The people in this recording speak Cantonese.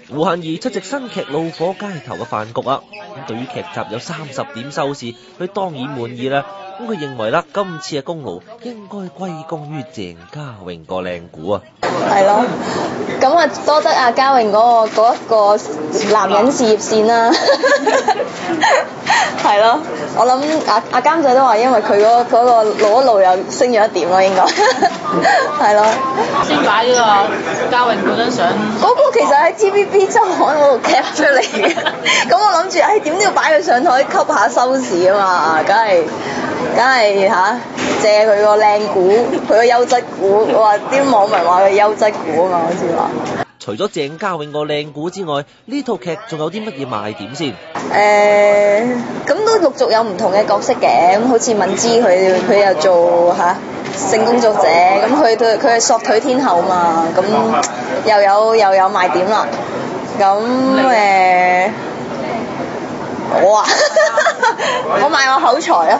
胡杏兒出席新劇《怒火街頭》嘅飯局啊，咁對於劇集有30點收視，佢當然滿意啦。咁佢認為啦，今次嘅功勞應該歸功於鄭嘉穎個靚股啊。係咯，咁啊多得阿嘉穎嗰一個男人事業線啦。係咯，我諗阿監製都話，因為佢嗰個露一露又升咗一點咯，應該。係咯。先擺呢個嘉穎嗰張相。嗰個其實喺 TVB 周刊嗰度 cap 出嚟嘅，咁我諗住，點都要擺佢上台吸下收視啊嘛，梗係借佢個靚股，佢個優質股，我話啲網民話佢優質股啊嘛，好似話。除咗鄭嘉穎個靚股之外，呢套劇仲有啲乜嘢賣點先？咁都陸續有唔同嘅角色嘅，咁好似敏芝佢又做性工作者，咁佢係索腿天后嘛，咁又有賣點啦。咁我賣我口才啊，